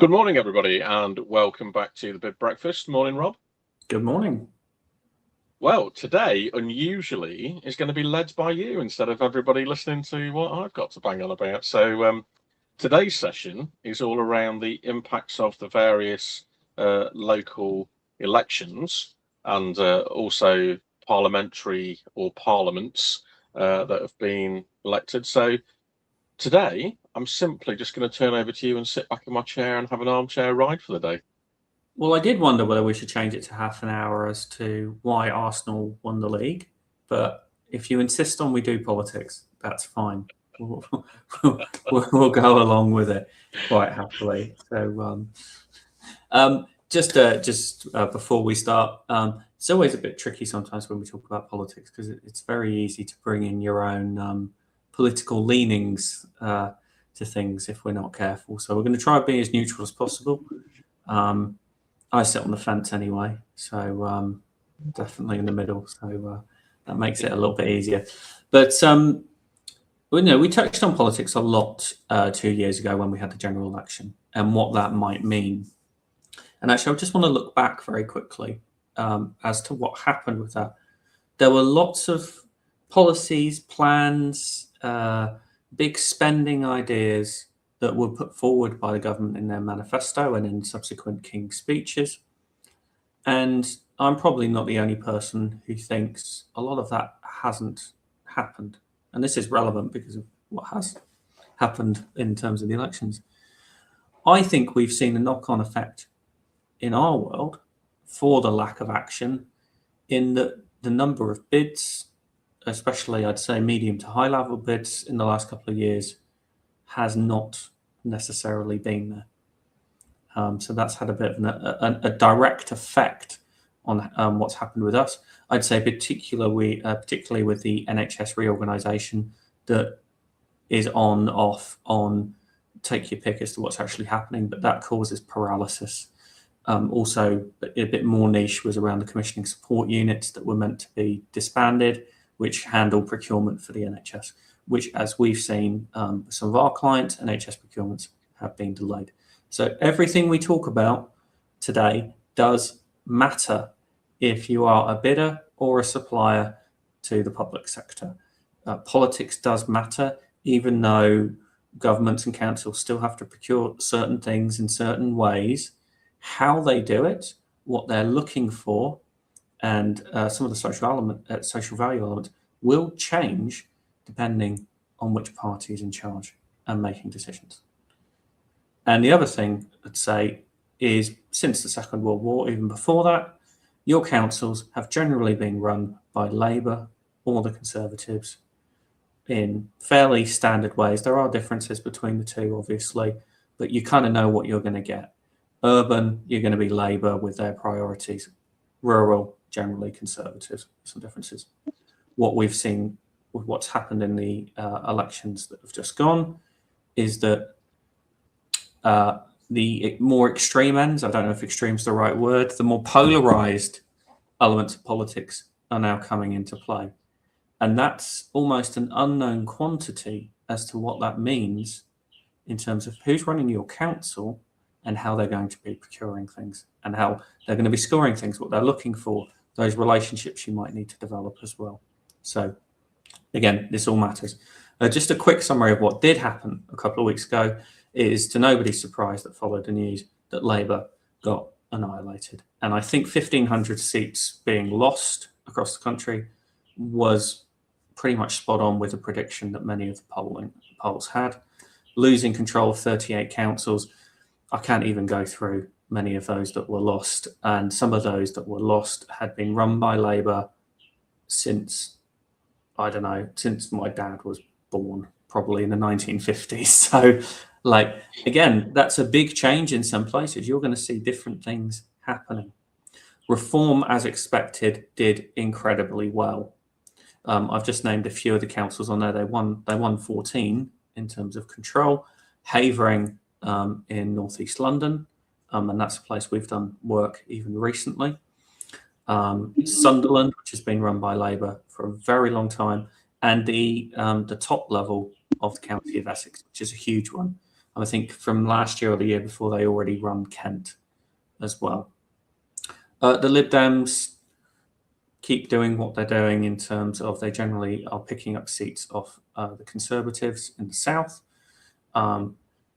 Good morning, everybody, and welcome back to the Bid Breakfast. Morning, Rob. Good morning. Well, today, unusually, is going to be led by you instead of everybody listening to what I've got to bang on about. So today's session is all around the impacts of the various local elections and also parliamentary or parliaments that have been elected. So today, I'm simply just going to turn over to you and sit back in my chair and have an armchair ride for the day. Well, I did wonder whether we should change it to half an hour as to why Arsenal won the league. But if you insist on we do politics, that's fine. We'll go along with it quite happily. So just before we start, it's always a bit tricky sometimes when we talk about politics because it's very easy to bring in your own political leanings to things if we're not careful. So we're going to try to be as neutral as possible. I sit on the fence anyway, so definitely in the middle. So that makes it a little bit easier. But we touched on politics a lot 2 years ago when we had the general election and what that might mean. And actually, I just want to look back very quickly as to what happened with that. There were lots of policies, plans, big spending ideas that were put forward by the government in their manifesto and in subsequent King's speeches. And I'm probably not the only person who thinks a lot of that hasn't happened. And this is relevant because of what has happened in terms of the elections. I think we've seen a knock-on effect in our world for the lack of action in the number of bids, especially I'd say medium to high level bids in the last couple of years, has not necessarily been there. So that's had a bit of a direct effect on what's happened with us. I'd say particularly with the NHS reorganisation that is off, take your pick as to what's actually happening, but that causes paralysis. Also, a bit more niche was around the commissioning support units that were meant to be disbanded, which handle procurement for the NHS, which, as we've seen, some of our clients, NHS procurements, have been delayed. So everything we talk about today does matter if you are a bidder or a supplier to the public sector. Politics does matter, even though governments and councils still have to procure certain things in certain ways. How they do it, what they're looking for, and some of the social value elements will change depending on which party is in charge and making decisions. And the other thing I'd say is, since the Second World War, even before that, your councils have generally been run by Labour or the Conservatives in fairly standard ways. There are differences between the two, obviously, but you kind of know what you're going to get. Urban, you're going to be Labour with their priorities. Rural, generally Conservative, some differences. What we've seen with what's happened in the elections that have just gone is that the more extreme ends, I don't know if extreme is the right word, the more polarized elements of politics are now coming into play. And that's almost an unknown quantity as to what that means in terms of who's running your council and how they're going to be procuring things and how they're going to be scoring things, what they're looking for, those relationships you might need to develop as well. So again, this all matters. Just a quick summary of what did happen a couple of weeks ago is, to nobody's surprise that followed the news, that Labour got annihilated. And I think 1,500 seats being lost across the country was pretty much spot on with the prediction that many of the polls had. Losing control of 38 councils, I can't even go through many of those that were lost. And some of those that were lost had been run by Labour since, I don't know, since my dad was born, probably in the 1950s. So, again, that's a big change in some places. You're going to see different things happening. Reform, as expected, did incredibly well. I've just named a few of the councils on there. They won 14 in terms of control. Havering in northeast London, and that's a place we've done work even recently. Sunderland, which has been run by Labour for a very long time, and the top level of the County of Essex, which is a huge one, I think from last year or the year before, they already run Kent as well. The Lib Dems keep doing what they're doing in terms of they generally are picking up seats off the Conservatives in the South.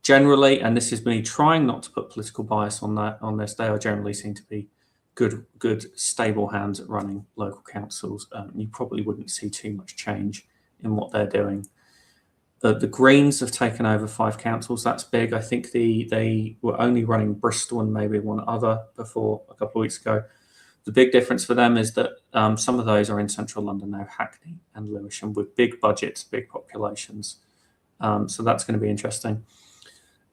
Generally, and this is me trying not to put political bias on this, they are generally seen to be good, stable hands at running local councils. You probably wouldn't see too much change in what they're doing. The Greens have taken over 5 councils. That's big. I think they were only running Bristol and maybe one other before a couple of weeks ago. The big difference for them is that some of those are in central London now, Hackney and Lewisham, with big budgets, big populations. So that's going to be interesting.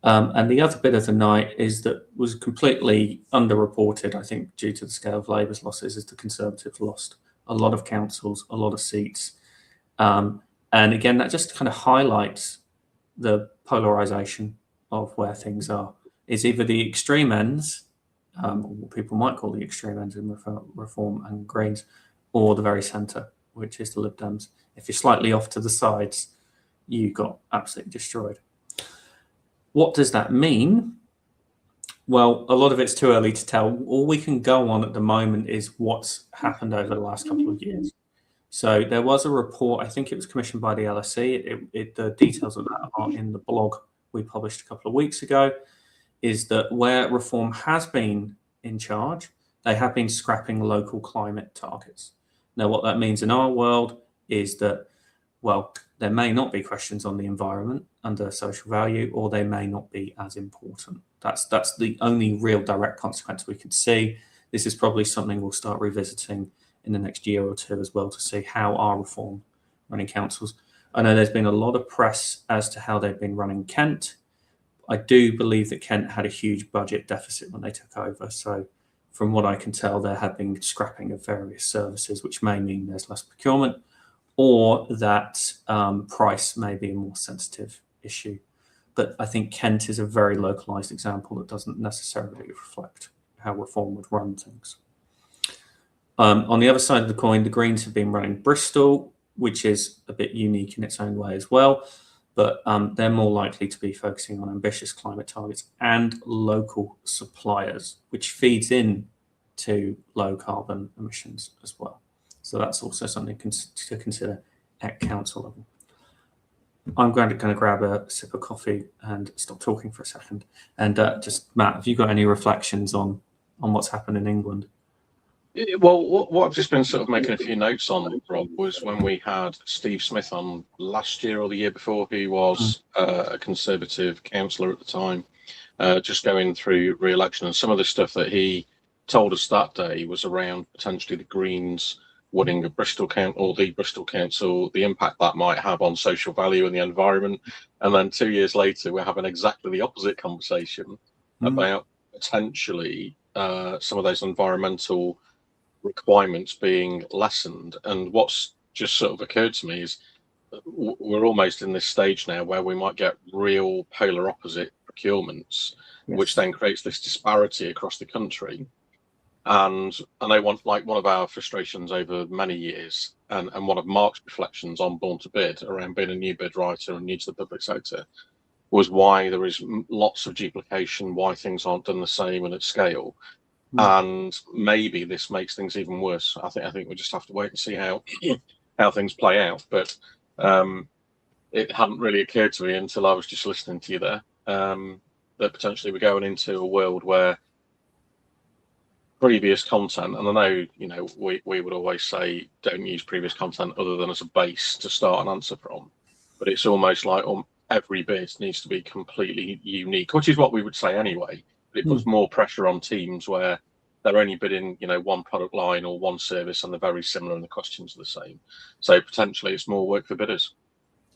And the other bit of the night is that was completely underreported, I think, due to the scale of Labour's losses, is the Conservatives lost a lot of councils, a lot of seats. And again, that just kind of highlights the polarisation of where things are. It's either the extreme ends, what people might call the extreme ends in Reform and Greens, or the very centre, which is the Lib Dems. If you're slightly off to the sides, you got absolutely destroyed. What does that mean? Well, a lot of it's too early to tell. All we can go on at the moment is what's happened over the last couple of years. So there was a report, I think it was commissioned by the LSE. The details of that are in the blog we published a couple of weeks ago, is that where Reform has been in charge, they have been scrapping local climate targets. Now, what that means in our world is that, well, there may not be questions on the environment under social value, or they may not be as important. That's the only real direct consequence we could see. This is probably something we'll start revisiting in the next year or two as well, to see how are Reform running councils. I know there's been a lot of press as to how they've been running Kent. I do believe that Kent had a huge budget deficit when they took over. So from what I can tell, there have been scrapping of various services, which may mean there's less procurement, or that price may be a more sensitive issue. But I think Kent is a very localised example that doesn't necessarily reflect how Reform would run things. On the other side of the coin, the Greens have been running Bristol, which is a bit unique in its own way as well. But they're more likely to be focusing on ambitious climate targets and local suppliers, which feeds in to low carbon emissions as well. So that's also something to consider at council level. I'm going to grab a sip of coffee and stop talking for a second. And just, Matt, have you got any reflections on what's happened in England? Well, what I've just been sort of making a few notes on, Rob, was when we had Steve Smith on last year or the year before, who was a Conservative councillor at the time, just going through re-election, and some of the stuff that he told us that day was around potentially the Greens winning the Bristol Council, the impact that might have on social value and the environment. And then 2 years later, we're having exactly the opposite conversation about potentially some of those environmental requirements being lessened. And what's just sort of occurred to me is we're almost in this stage now where we might get real polar opposite procurements, which then creates this disparity across the country. And I want, like, one of our frustrations over many years, and one of Mark's reflections on Born to Bid around being a new bid writer and new to the public sector, was why there is lots of duplication, why things aren't done the same and at scale. And maybe this makes things even worse. I think we just have to wait and see how things play out. But it hadn't really occurred to me until I was just listening to you there, that potentially we're going into a world where previous content, and I know, we would always say don't use previous content other than as a base to start an answer from, but it's almost like every bit needs to be completely unique, which is what we would say anyway. But it puts more pressure on teams where they're only bidding, one product line or one service, and they're very similar and the questions are the same. So potentially it's more work for bidders.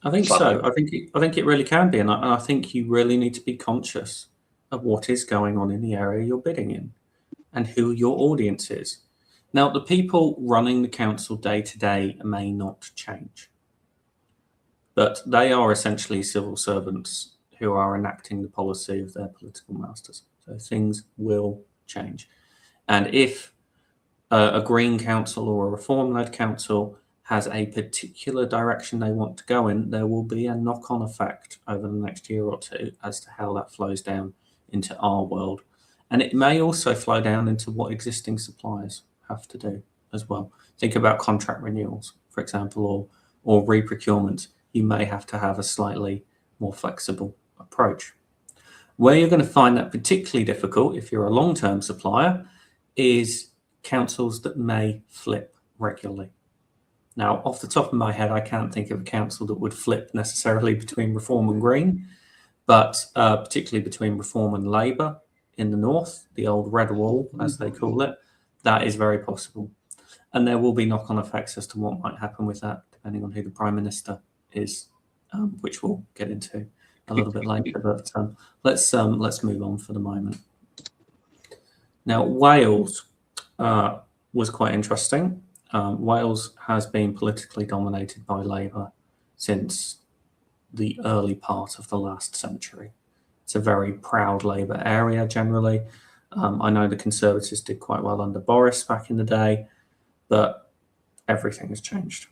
I think so. I think it really can be, and I think you really need to be conscious of what is going on in the area you're bidding in and who your audience is. Now, the people running the council day to day may not change, but they are essentially civil servants who are enacting the policy of their political masters. So things will change. And if a Green council or a Reform-led council has a particular direction they want to go in, there will be a knock-on effect over the next year or two as to how that flows down into our world. And it may also flow down into what existing suppliers have to do as well. Think about contract renewals, for example, or re-procurement. You may have to have a slightly more flexible approach. Where you're going to find that particularly difficult if you're a long-term supplier is councils that may flip regularly. Now, off the top of my head, I can't think of a council that would flip necessarily between Reform and Green, but particularly between Reform and Labour in the north, the old red wall, as they call it, that is very possible. And there will be knock-on effects as to what might happen with that, depending on who the Prime Minister is, which we'll get into a little bit later. But let's move on for the moment. Now, Wales was quite interesting. Wales has been politically dominated by Labour since the early part of the last century. It's a very proud Labour area generally. I know the Conservatives did quite well under Boris back in the day, but everything has changed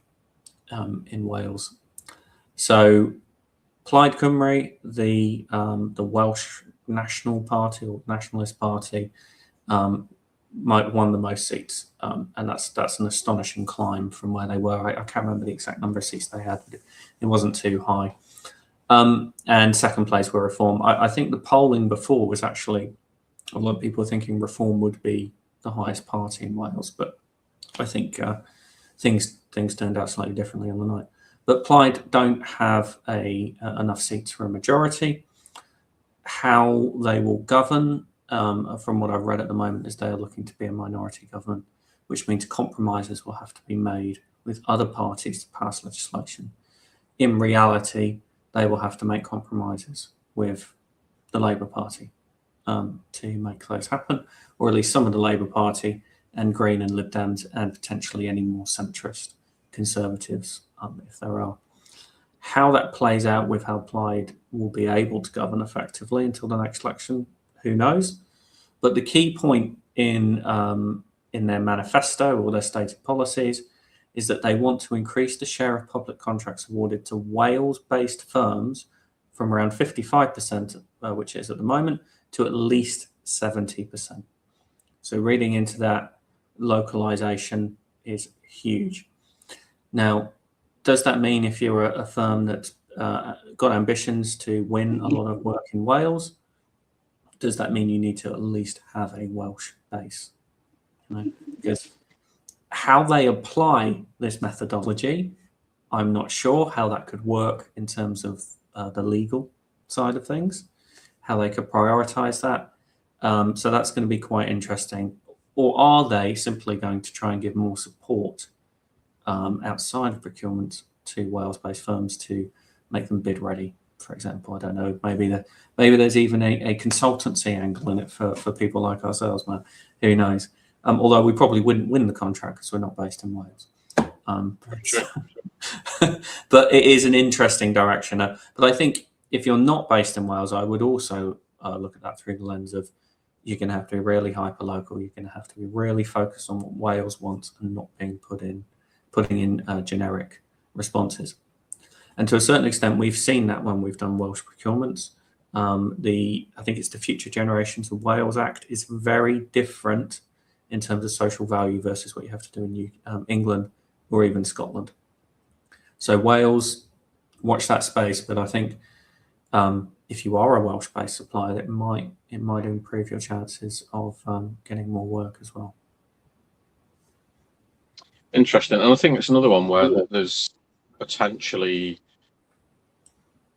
in Wales. So Plaid Cymru, the Welsh National Party or Nationalist Party, might have won the most seats, and that's an astonishing climb from where they were. I can't remember the exact number of seats they had, but it wasn't too high. And second place were Reform. I think the polling before was actually, a lot of people are thinking Reform would be the highest party in Wales, but I think things turned out slightly differently on the night. But Plaid don't have enough seats for a majority. How they will govern, from what I've read at the moment, is they are looking to be a minority government, which means compromises will have to be made with other parties to pass legislation. In reality, they will have to make compromises with the Labour Party to make those happen, or at least some of the Labour Party and Green and Lib Dems, and potentially any more centrist Conservatives, if there are. How that plays out with how Plaid will be able to govern effectively until the next election, who knows? But the key point in their manifesto or their stated policies is that they want to increase the share of public contracts awarded to Wales-based firms from around 55%, which it is at the moment, to at least 70%. So reading into that, localization is huge. Now, does that mean if you're a firm that's got ambitions to win a lot of work in Wales, does that mean you need to at least have a Welsh base? Because how they apply this methodology, I'm not sure how that could work in terms of the legal side of things, how they could prioritize that. So that's going to be quite interesting. Or are they simply going to try and give more support outside of procurement to Wales-based firms to make them bid ready, for example? I don't know. Maybe there's even a consultancy angle in it for people like ourselves, man. Who knows? Although we probably wouldn't win the contract because we're not based in Wales. But it is an interesting direction. But I think if you're not based in Wales, I would also look at that through the lens of you're going to have to be really hyper-local. You're going to have to be really focused on what Wales wants and not being putting in generic responses. And to a certain extent, we've seen that when we've done Welsh procurements. I think it's the Future Generations of Wales Act is very different in terms of social value versus what you have to do in England or even Scotland. So Wales, watch that space. But I think if you are a Welsh-based supplier, it might improve your chances of getting more work as well. Interesting. And I think it's another one where there's potentially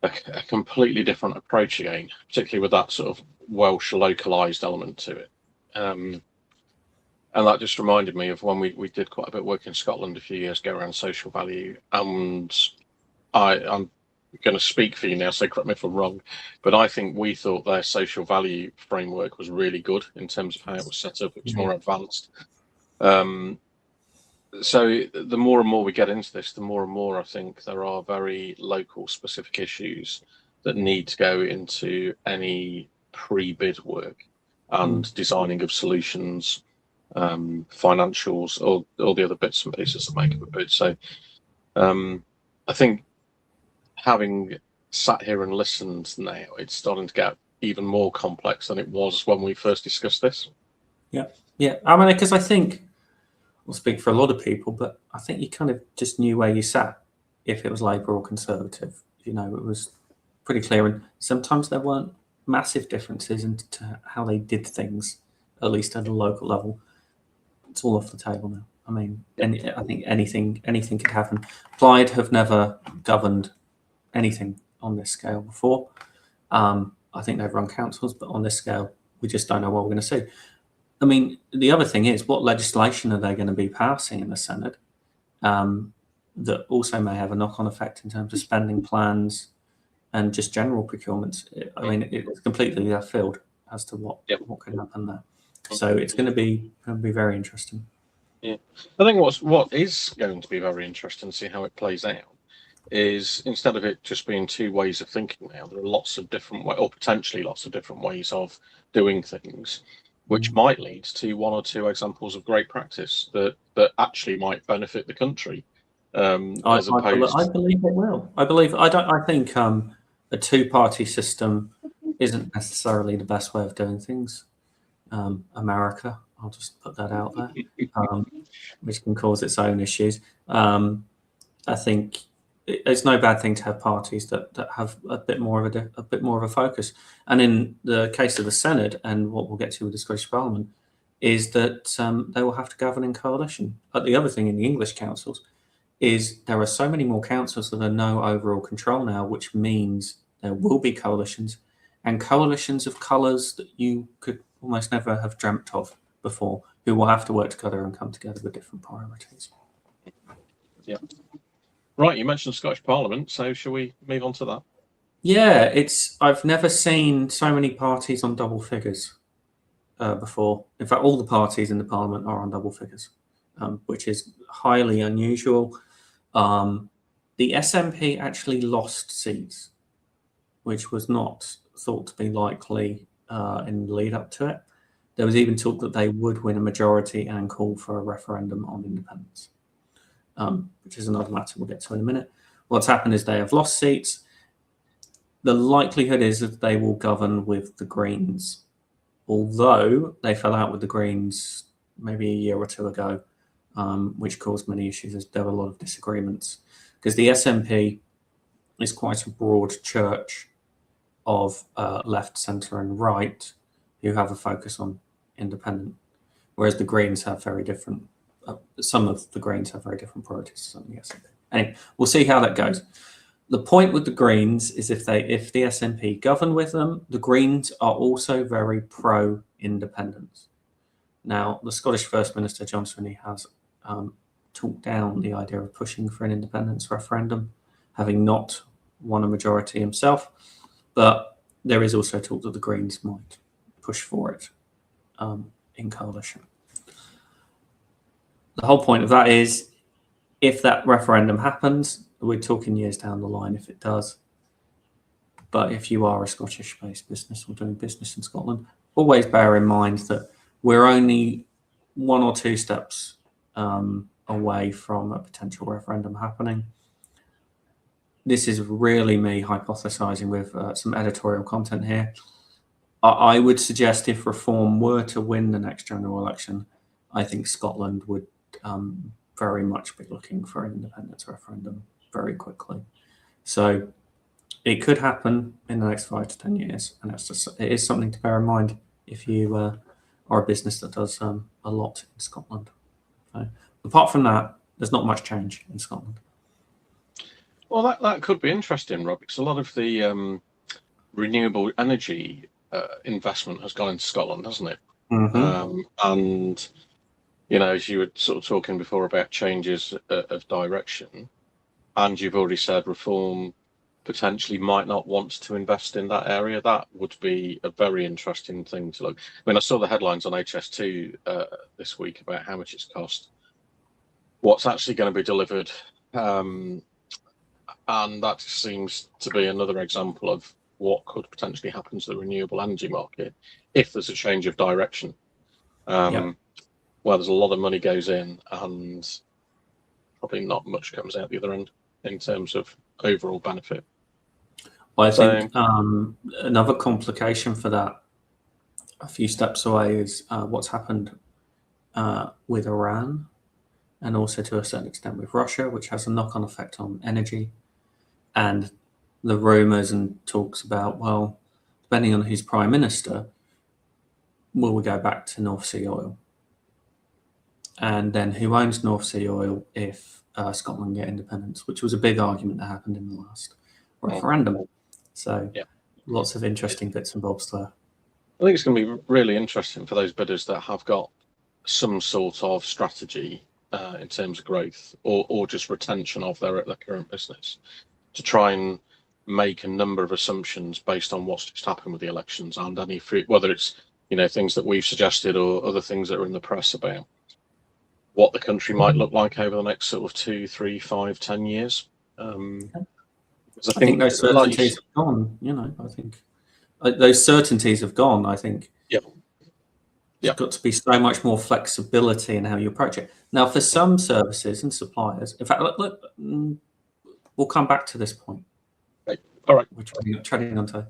a completely different approach again, particularly with that sort of Welsh localized element to it. And that just reminded me of when we did quite a bit of work in Scotland a few years ago around social value. And I'm going to speak for you now, so correct me if I'm wrong, but I think we thought their social value framework was really good in terms of how it was set up. It was more advanced. So the more and more we get into this, the more and more I think there are very local specific issues that need to go into any pre-bid work and designing of solutions, financials, all the other bits and pieces that make up a bid. So I think having sat here and listened now, it's starting to get even more complex than it was when we first discussed this. Yeah. I mean, because I think I'll speak for a lot of people, but I think you kind of just knew where you sat if it was Labour or Conservative. You know, it was pretty clear, and sometimes there weren't massive differences into how they did things, at least at a local level. It's all off the table now. I mean, I think anything could happen. Plaid have never governed anything on this scale before. I think they've run councils, but on this scale, we just don't know what we're going to see. I mean, the other thing is, what legislation are they going to be passing in the Senate that also may have a knock-on effect in terms of spending plans and just general procurements? I mean, it's completely left field as to what could happen there. So it's going to be very interesting. Yeah, I think what is going to be very interesting to see how it plays out is, instead of it just being two ways of thinking now, there are lots of different or potentially lots of different ways of doing things, which might lead to one or two examples of great practice that actually might benefit the country. I believe it will. I think a two-party system isn't necessarily the best way of doing things. America, I'll just put that out there, which can cause its own issues. I think it's no bad thing to have parties that have a bit more of a focus. And in the case of the Senate, and what we'll get to with the Scottish Parliament, is that they will have to govern in coalition. But the other thing in the English councils is there are so many more councils that are no overall control now, which means there will be coalitions, and coalitions of colours that you could almost never have dreamt of before, who will have to work together and come together with different priorities. Yeah. Right, you mentioned Scottish Parliament, so shall we move on to that? Yeah, I've never seen so many parties on double figures before. In fact, all the parties in the Parliament are on double figures, which is highly unusual. The SNP actually lost seats, which was not thought to be likely in the lead up to it. There was even talk that they would win a majority and call for a referendum on independence, which is another matter we'll get to in a minute. What's happened is they have lost seats. The likelihood is that they will govern with the Greens, although they fell out with the Greens maybe a year or two ago, which caused many issues. There were a lot of disagreements because the SNP is quite a broad church of left, centre and right who have a focus on independent, whereas the Greens have very different, some of the Greens have very different priorities than the SNP. Anyway, we'll see how that goes. The point with the Greens is if the SNP govern with them, the Greens are also very pro-independence. Now, the Scottish First Minister, John Swinney, has talked down the idea of pushing for an independence referendum, having not won a majority himself, but there is also talk that the Greens might push for it in coalition. The whole point of that is, if that referendum happens, we're talking years down the line if it does. But if you are a Scottish-based business or doing business in Scotland, always bear in mind that we're only one or two steps away from a potential referendum happening. This is really me hypothesizing with some editorial content here. I would suggest if Reform were to win the next general election, I think Scotland would very much be looking for an independence referendum very quickly. So it could happen in the next 5 to 10 years, and it is something to bear in mind if you are a business that does a lot in Scotland. So, apart from that, there's not much change in Scotland. Well, that could be interesting, Rob, because a lot of the renewable energy investment has gone into Scotland, hasn't it? Mm-hmm. And you know, as you were sort of talking before about changes of direction, and you've already said Reform potentially might not want to invest in that area, that would be a very interesting thing to look. I mean, I saw the headlines on HS2 this week about how much it's cost, what's actually going to be delivered, and that seems to be another example of what could potentially happen to the renewable energy market if there's a change of direction. Well, there's a lot of money goes in, and probably not much comes out the other end in terms of overall benefit. I think another complication for that, a few steps away, is what's happened with Iran, and also to a certain extent with Russia, which has a knock-on effect on energy, and the rumours and talks about, well, depending on who's prime minister, will we go back to North Sea oil? And then who owns North Sea oil if Scotland get independence, which was a big argument that happened in the last referendum. So lots of interesting bits and bobs there. I think it's going to be really interesting for those bidders that have got some sort of strategy in terms of growth or just retention of their current business, to try and make a number of assumptions based on what's just happened with the elections and any whether it's things that we've suggested or other things that are in the press about what the country might look like over the next sort of 2, 3, 5, 10 years. I think those certainties have gone. I think those certainties have gone. I think there's got to be so much more flexibility in how you approach it. Now, for some services and suppliers, in fact, look, we'll come back to this point. Right. All right. We're treading onto.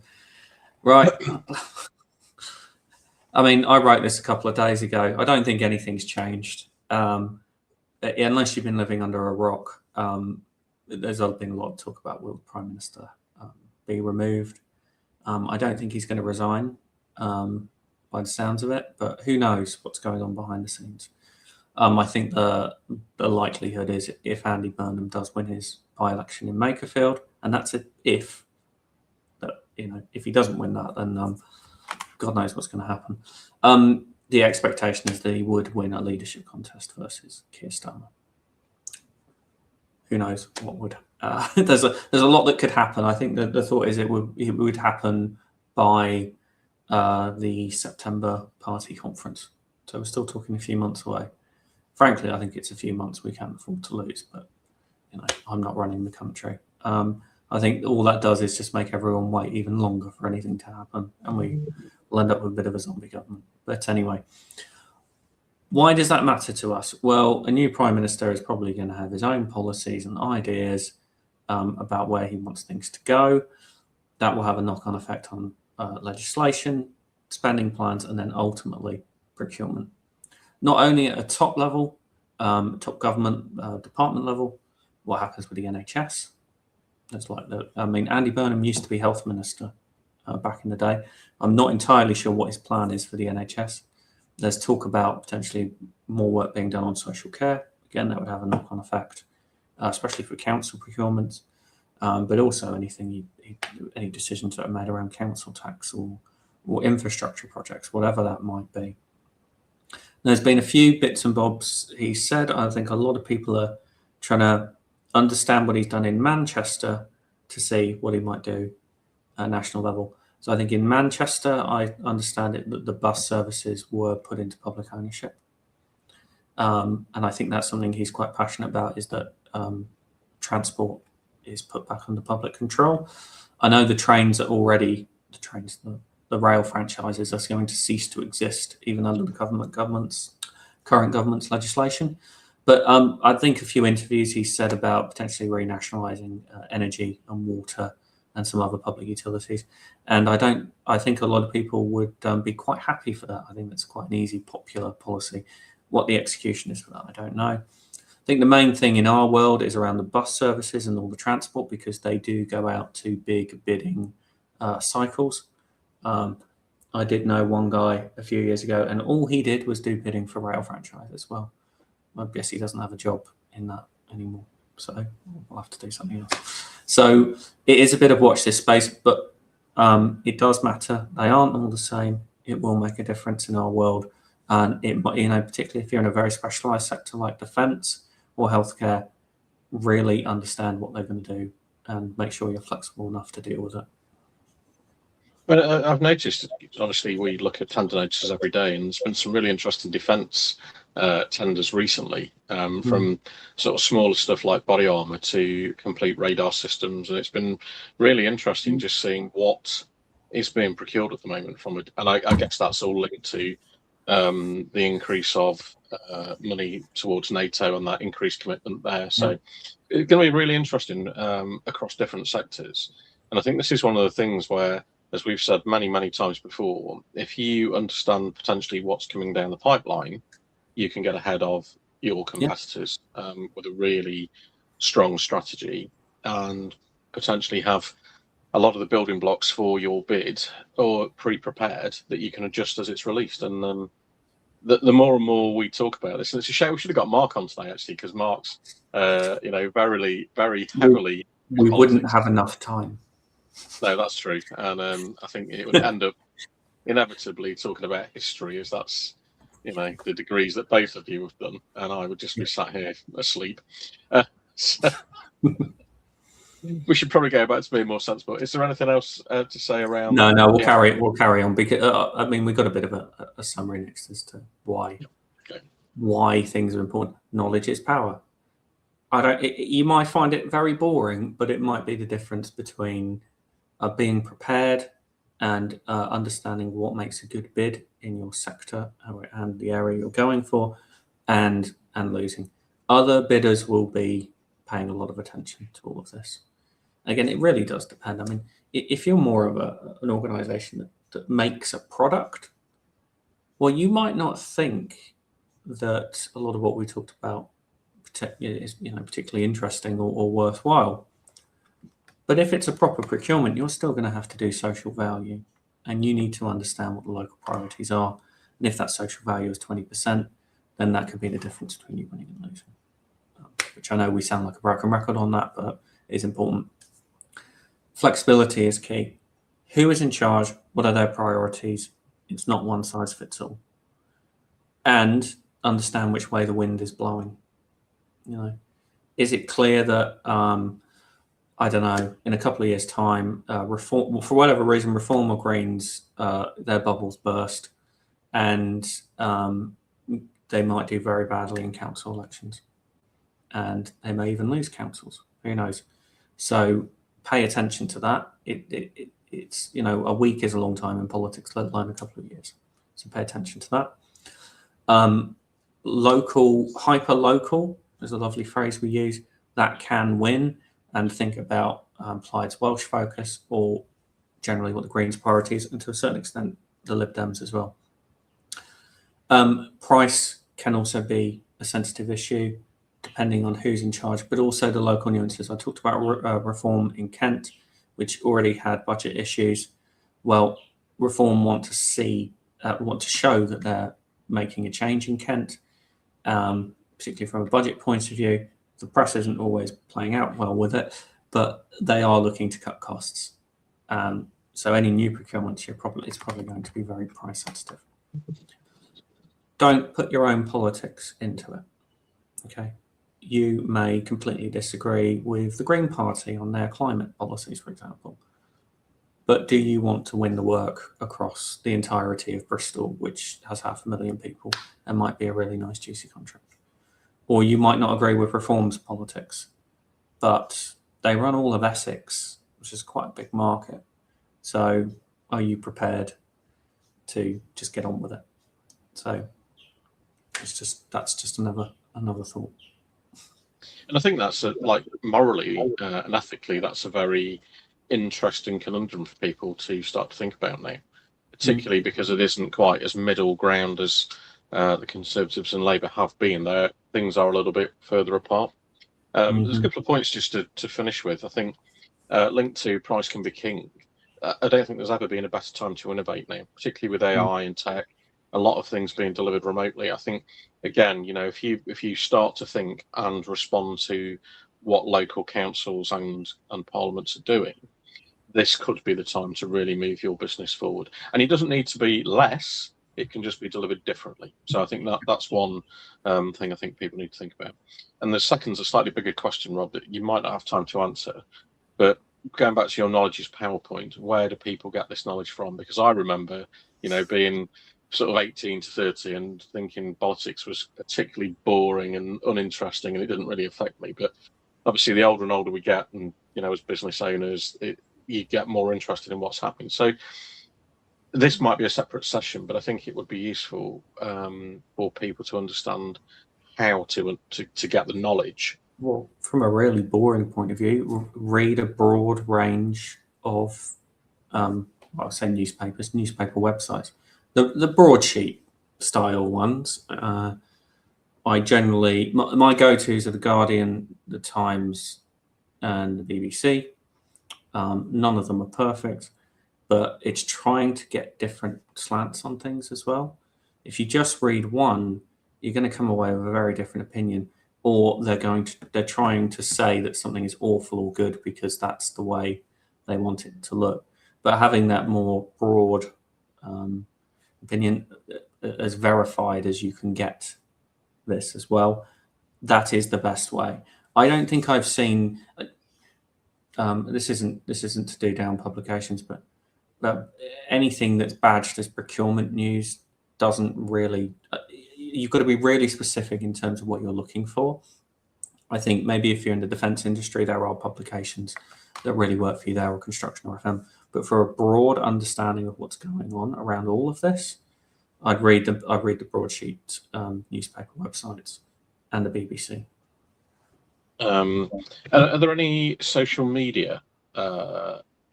Right. I mean, I wrote this a couple of days ago. I don't think anything's changed. Unless you've been living under a rock, there's been a lot of talk about will the Prime Minister be removed. I don't think he's going to resign by the sounds of it, but who knows what's going on behind the scenes. I think the likelihood is if Andy Burnham does win his by-election in Makerfield, and that's it, if he doesn't win that, then God knows what's going to happen. The expectation is that he would win a leadership contest versus Keir Starmer. Who knows what would? There's a lot that could happen. I think that the thought is it would happen by the September party conference. So we're still talking a few months away. Frankly, I think it's a few months we can't afford to lose. But I'm not running the country. I think all that does is just make everyone wait even longer for anything to happen, and we'll end up with a bit of a zombie government. But anyway, why does that matter to us? Well, a new Prime Minister is probably going to have his own policies and ideas about where he wants things to go. That will have a knock-on effect on legislation, spending plans, and then ultimately procurement. Not only at a top level, top government department level, what happens with the NHS? Andy Burnham used to be Health Minister back in the day. I'm not entirely sure what his plan is for the NHS. There's talk about potentially more work being done on social care. Again, that would have a knock-on effect, especially for council procurements, but also any decisions that are made around council tax or infrastructure projects, whatever that might be. There's been a few bits and bobs he said. I think a lot of people are trying to understand what he's done in Manchester to see what he might do at national level. So I think in Manchester, I understand it that the bus services were put into public ownership. And I think that's something he's quite passionate about, is that transport is put back under public control. I know the trains are already, the rail franchises are going to cease to exist even under the current government's legislation. But I think a few interviews he said about potentially renationalising energy and water and some other public utilities. And I think a lot of people would be quite happy for that. I think that's quite an easy, popular policy. What the execution is for that, I don't know. I think the main thing in our world is around the bus services and all the transport, because they do go out to big bidding cycles. I did know one guy a few years ago, and all he did was do bidding for rail franchise as well. I guess he doesn't have a job in that anymore, so we'll have to do something else. So it is a bit of watch this space, but it does matter. They aren't all the same. It will make a difference in our world, and it, particularly if you're in a very specialised sector like defence or healthcare, really understand what they're going to do and make sure you're flexible enough to deal with it. But I've noticed, honestly, we look at tender notices every day, and there's been some really interesting defence tenders recently, from sort of smaller stuff like body armour to complete radar systems, and it's been really interesting just seeing what is being procured at the moment and I guess that's all linked to the increase of money towards NATO and that increased commitment there. So it's going to be really interesting across different sectors. And I think this is one of the things where, as we've said many, many times before, if you understand potentially what's coming down the pipeline, you can get ahead of your competitors with a really strong strategy and potentially have a lot of the building blocks for your bid or pre-prepared that you can adjust as it's released. And the more and more we talk about this, and it's a shame we should have got Mark on today actually, because Mark's very heavily. We wouldn't have enough time. No, that's true, and I think it would end up inevitably talking about history, as that's the degrees that both of you have done, and I would just be sat here asleep. So we should probably go back to being more sensible. Is there anything else to say around? No, we'll carry on, because I mean, we've got a bit of a summary next as to why things are important. Knowledge is power. You might find it very boring, but it might be the difference between being prepared and understanding what makes a good bid in your sector and the area you're going for, and losing. Other bidders will be paying a lot of attention to all of this. Again, it really does depend. I mean, if you're more of an organization that makes a product, well, you might not think that a lot of what we talked about is particularly interesting or worthwhile. But if it's a proper procurement, you're still going to have to do social value, and you need to understand what the local priorities are. And if that social value is 20%, then that could be the difference between you winning and losing. Which I know we sound like a broken record on that, but it's important. Flexibility is key. Who is in charge? What are their priorities? It's not one size fits all. And understand which way the wind is blowing. Is it clear that I don't know, in a couple of years' time, Reform, for whatever reason, Reform or Greens, their bubbles burst, and they might do very badly in council elections, and they may even lose councils. Who knows? So pay attention to that. It's a week is a long time in politics, let alone a couple of years. So pay attention to that. Local, hyper local is a lovely phrase we use. That can win. And think about Plaid's Welsh focus, or generally what the Greens' priorities, and to a certain extent the Lib Dems as well. Price can also be a sensitive issue depending on who's in charge, but also the local nuances. I talked about Reform in Kent, which already had budget issues. Well, Reform want to show that they're making a change in Kent, particularly from a budget point of view. The press isn't always playing out well with it, but they are looking to cut costs. So any new procurement, it's probably going to be very price sensitive. Don't put your own politics into it. Okay, you may completely disagree with the Green Party on their climate policies, for example. But do you want to win the work across the entirety of Bristol, which has 500,000 people and might be a really nice, juicy contract? Or you might not agree with Reform's politics, but they run all of Essex, which is quite a big market. So are you prepared to just get on with it? So that's just another thought. And I think that's morally and ethically, that's a very interesting conundrum for people to start to think about now, particularly because it isn't quite as middle ground as the Conservatives and Labour have been. There, things are a little bit further apart. There's a couple of points just to finish with. I think linked to price can be king. I don't think there's ever been a better time to innovate now, particularly with AI and tech. A lot of things being delivered remotely. I think, again, if you start to think and respond to what local councils and parliaments are doing, this could be the time to really move your business forward. And it doesn't need to be less. It can just be delivered differently. So I think that's one thing I think people need to think about. And the second's a slightly bigger question, Rob, that you might not have time to answer. But going back to your knowledge is PowerPoint, where do people get this knowledge from? Because I remember, being sort of 18 to 30 and thinking politics was particularly boring and uninteresting, and it didn't really affect me. But obviously, the older and older we get, and as business owners, you get more interested in what's happening. So this might be a separate session, but I think it would be useful for people to understand how to get the knowledge. Well, from a really boring point of view, read a broad range of, I'll say newspaper websites. The broadsheet style ones, I generally, my go-tos are the Guardian, the Times, and the BBC. None of them are perfect, but it's trying to get different slants on things as well. If you just read one, you're going to come away with a very different opinion, or they're trying to say that something is awful or good because that's the way they want it to look. But having that more broad opinion, as verified as you can get this as well, that is the best way. I don't think I've seen. This isn't to do down publications, but anything that's badged as procurement news doesn't really. You've got to be really specific in terms of what you're looking for. I think maybe if you're in the defence industry, there are publications that really work for you there, or construction or FM. But for a broad understanding of what's going on around all of this, I'd read the broadsheet newspaper websites and the BBC. Are there any social media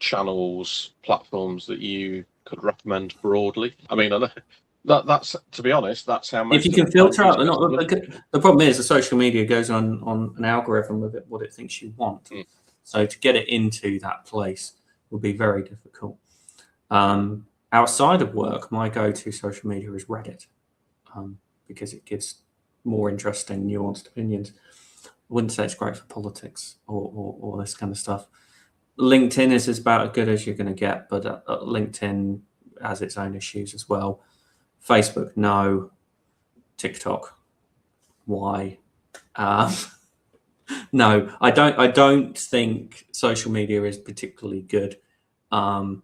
channels, platforms that you could recommend broadly? I mean, that's, to be honest, that's how most. If you can filter out, the problem is the social media goes on an algorithm with what it thinks you want. So to get it into that place would be very difficult. Outside of work, my go-to social media is Reddit, because it gives more interesting, nuanced opinions. I wouldn't say it's great for politics or this kind of stuff. LinkedIn is about as good as you're going to get, but LinkedIn has its own issues as well. Facebook, no. TikTok, why? No, I don't think social media is particularly good. No.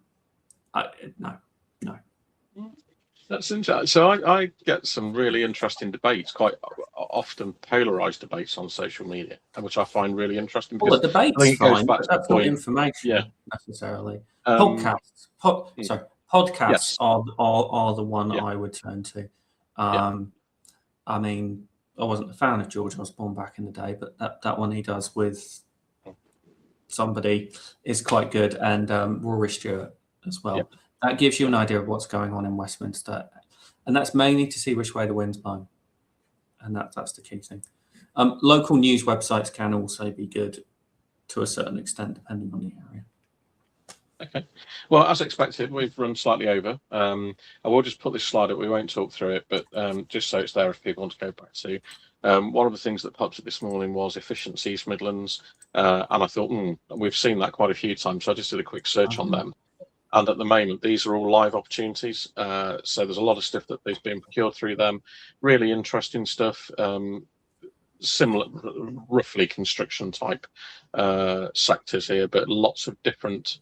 That's interesting. So I get some really interesting debates, quite often polarized debates on social media, which I find really interesting. Well, the debate's fine, but that's not information necessarily. Podcasts. Podcasts are the one I would turn to. I mean, I wasn't a fan of George Osborne back in the day, but that one he does with somebody is quite good, and Rory Stewart as well. That gives you an idea of what's going on in Westminster, and that's mainly to see which way the wind's blowing, and that's the key thing. Local news websites can also be good to a certain extent, depending on the area. Okay. Well, as expected, we've run slightly over. I will just put this slide up. We won't talk through it, but just so it's there if people want to go back to. One of the things that popped up this morning was efficiency East Midlands, and I thought, we've seen that quite a few times, so I just did a quick search on them. And at the moment, these are all live opportunities. So there's a lot of stuff that is being procured through them. Really interesting stuff. Similar, roughly construction type sectors here, but lots of different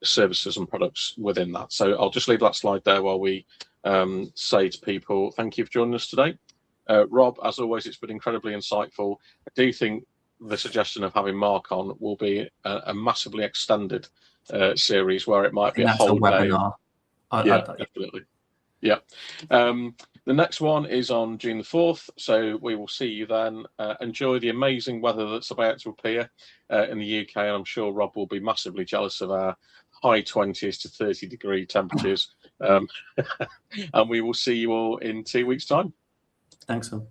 services and products within that. So I'll just leave that slide there while we say to people, thank you for joining us today. Rob, as always, it's been incredibly insightful. I do think the suggestion of having Mark on will be a massively extended series where it might be a whole webinar. Definitely. Yeah. The next one is on June the 4th, so we will see you then. Enjoy the amazing weather that's about to appear in the UK, and I'm sure Rob will be massively jealous of our high 20s to 30-degree temperatures. And we will see you all in 2 weeks' time. Thanks, Phil.